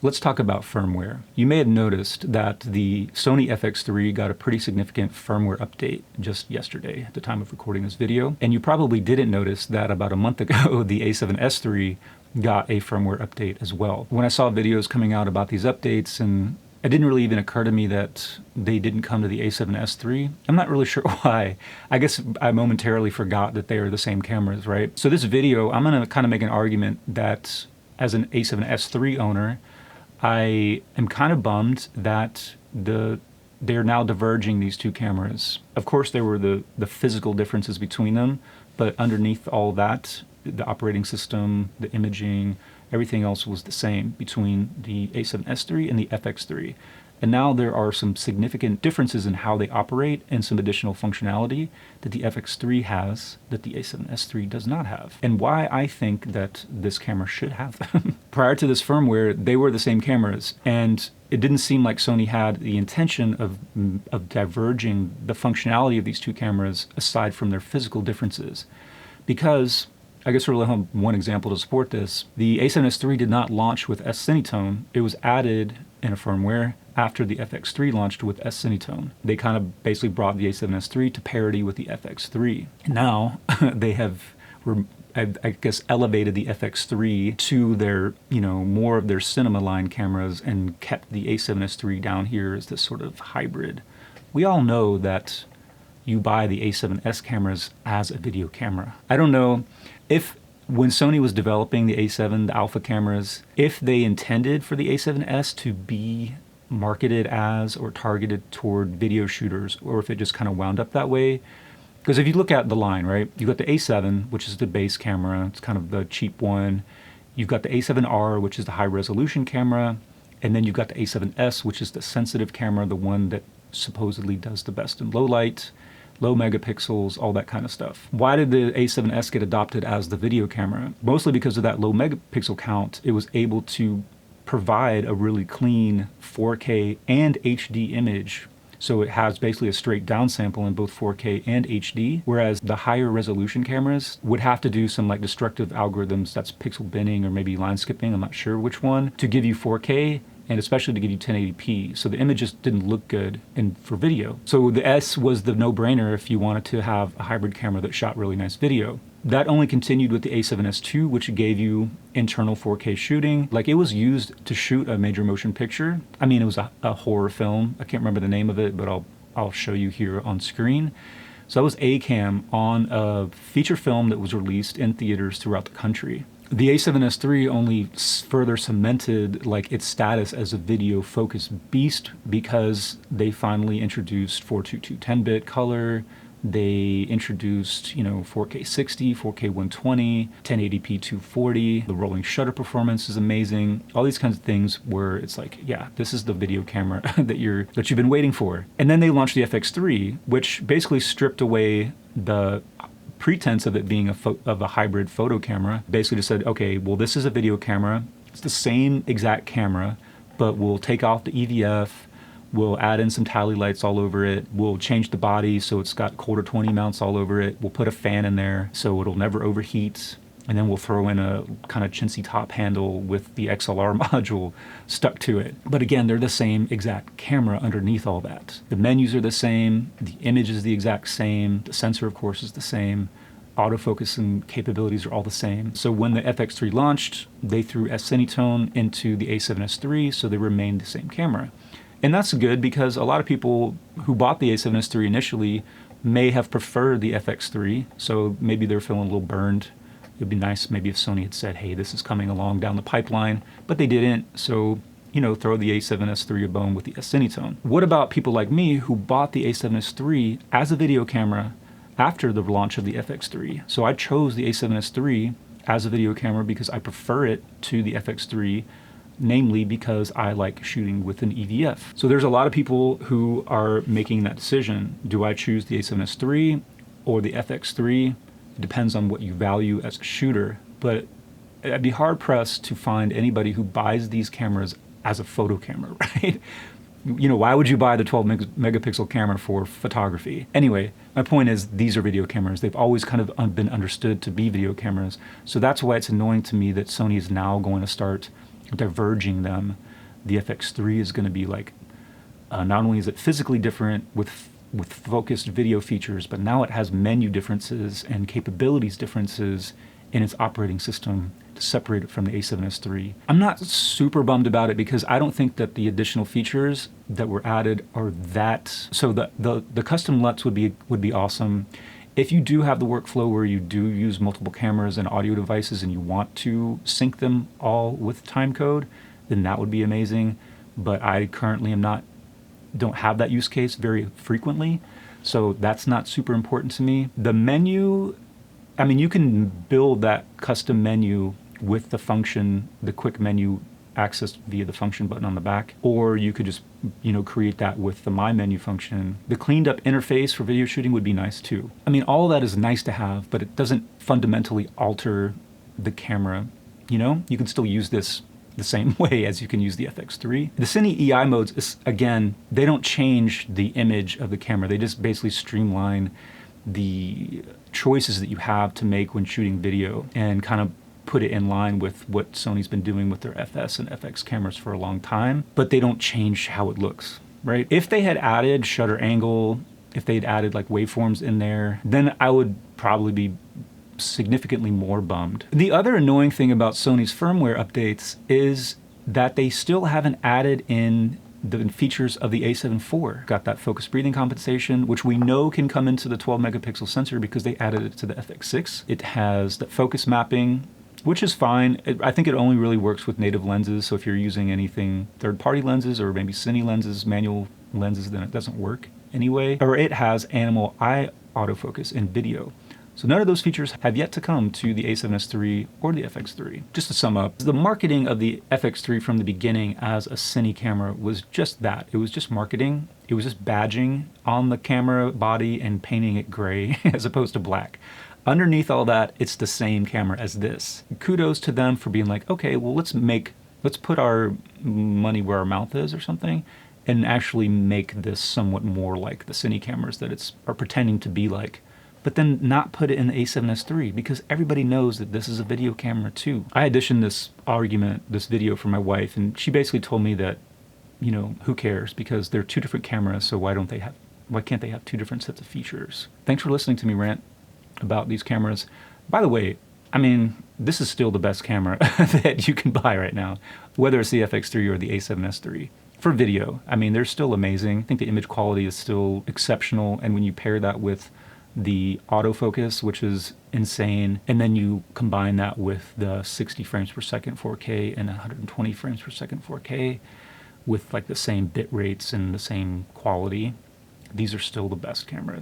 Let's talk about firmware. You may have noticed that the Sony FX3 got a pretty significant firmware update just yesterday at the time of recording this video. And you probably didn't notice that about a month ago, the A7S III got a firmware update as well. When I saw videos coming out about these updates, and it didn't really even occur to me that they didn't come to the A7S III. I'm not really sure why. I guess I momentarily forgot that they are the same cameras, right? So this video, I'm gonna kind of make an argument that as an A7S III owner, I am kind of bummed that they're now diverging these two cameras. Of course, there were the physical differences between them, but underneath all that, the operating system, the imaging, everything else was the same between the A7S III and the FX3. And now there are some significant differences in how they operate and some additional functionality that the FX3 has that the A7S III does not have. And why I think that this camera should have them. Prior to this firmware, they were the same cameras, and it didn't seem like Sony had the intention of diverging the functionality of these two cameras aside from their physical differences. Because, I guess we'll have one example to support this, the A7S III did not launch with S-Cinetone. It was added in a firmware after the FX3 launched with S-Cinetone. They kind of basically brought the A7S III to parity with the FX3. And now they have, I guess, elevated the FX3 to their, more of their cinema line cameras and kept the A7S III down here as this sort of hybrid. We all know that you buy the A7S cameras as a video camera. I don't know if when Sony was developing the A7, the alpha cameras, if they intended for the A7S to be marketed as or targeted toward video shooters, or if it just kind of wound up that way. Because if you look at the line, right, you've got the A7, which is the base camera, it's kind of the cheap one. You've got the A7R, which is the high resolution camera, and then you've got the A7S, which is the sensitive camera, the one that supposedly does the best in low light, low megapixels, all that kind of stuff. Why did the A7S get adopted as the video camera? Mostly because of that low megapixel count. It was able to provide a really clean 4K and HD image. So it has basically a straight downsample in both 4K and HD, whereas the higher resolution cameras would have to do some like destructive algorithms, that's pixel binning or maybe line skipping, I'm not sure which one, to give you 4K and especially to give you 1080p. So the image just didn't look good for video. So the S was the no-brainer if you wanted to have a hybrid camera that shot really nice video. That only continued with the A7S II, which gave you internal 4K shooting. Like, it was used to shoot a major motion picture. I mean, it was a horror film. I can't remember the name of it, but I'll show you here on screen. So that was A-cam on a feature film that was released in theaters throughout the country. The A7S III only further cemented like its status as a video focused beast because they finally introduced 422 10-bit color. They introduced, 4K 60, 4K 120, 1080p 240. The rolling shutter performance is amazing. All these kinds of things where it's like, yeah, this is the video camera that you've been waiting for. And then they launched the FX3, which basically stripped away the pretense of it being of a hybrid photo camera. Basically just said, okay, well, this is a video camera. It's the same exact camera, but we'll take off the EVF. We'll add in some tally lights all over it. We'll change the body so it's got quarter 20 mounts all over it. We'll put a fan in there so it'll never overheat. And then we'll throw in a kind of chintzy top handle with the XLR module stuck to it. But again, they're the same exact camera underneath all that. The menus are the same. The image is the exact same. The sensor, of course, is the same. Autofocus and capabilities are all the same. So when the FX3 launched, they threw S-Cinetone into the A7S III, so they remained the same camera. And that's good because a lot of people who bought the A7S III initially may have preferred the FX3, so maybe they're feeling a little burned. It'd be nice maybe if Sony had said, hey, this is coming along down the pipeline, but they didn't, so throw the A7S III a bone with the S-Cinetone. What about people like me who bought the A7S III as a video camera after the launch of the FX3? So I chose the A7S III as a video camera because I prefer it to the FX3, namely because I like shooting with an EVF. So there's a lot of people who are making that decision. Do I choose the A7S III or the FX3? It depends on what you value as a shooter, but I'd be hard pressed to find anybody who buys these cameras as a photo camera, right? Why would you buy the 12 megapixel camera for photography? Anyway, my point is these are video cameras. They've always kind of been understood to be video cameras. So that's why it's annoying to me that Sony is now going to start diverging them the FX3 is going to be like, not only is it physically different with focused video features, but now it has menu differences and capabilities differences in its operating system to separate it from the A7S III. I'm not super bummed about it because I don't think that the additional features that were added are that. So the custom LUTs would be awesome. If you do have the workflow where you do use multiple cameras and audio devices and you want to sync them all with timecode, then that would be amazing. But I currently don't have that use case very frequently, so that's not super important to me. The menu, I mean, you can build that custom menu with the function, the quick menu accessed via the function button on the back, or you could just, create that with the My Menu function. The cleaned up interface for video shooting would be nice too. I mean, all that is nice to have, but it doesn't fundamentally alter the camera. You can still use this the same way as you can use the FX3. The Cine EI modes, again, they don't change the image of the camera. They just basically streamline the choices that you have to make when shooting video and kind of put it in line with what Sony's been doing with their FS and FX cameras for a long time, but they don't change how it looks, right? If they had added shutter angle, if they'd added like waveforms in there, then I would probably be significantly more bummed. The other annoying thing about Sony's firmware updates is that they still haven't added in the features of the A7 IV. Got that focus breathing compensation, which we know can come into the 12 megapixel sensor because they added it to the FX6. It has the focus mapping, which is fine. I think it only really works with native lenses, so if you're using anything third-party lenses or maybe Cine lenses, manual lenses, then it doesn't work anyway. Or it has animal eye autofocus in video. So none of those features have yet to come to the A7S III or the FX3. Just to sum up, the marketing of the FX3 from the beginning as a Cine camera was just that. It was just marketing. It was just badging on the camera body and painting it gray as opposed to black. Underneath all that, it's the same camera as this. Kudos to them for being like, okay, well, let's put our money where our mouth is or something, and actually make this somewhat more like the Cine cameras that are pretending to be like. But then not put it in the A7S III because everybody knows that this is a video camera too. I auditioned this video for my wife, and she basically told me that, who cares, because they're two different cameras, so why can't they have two different sets of features? Thanks for listening to me rant about these cameras. By the way, I mean, this is still the best camera that you can buy right now, whether it's the FX3 or the A7S III. For video, I mean, they're still amazing. I think the image quality is still exceptional, and when you pair that with the autofocus, which is insane, and then you combine that with the 60 frames per second 4K and 120 frames per second 4K with like the same bit rates and the same quality, these are still the best cameras.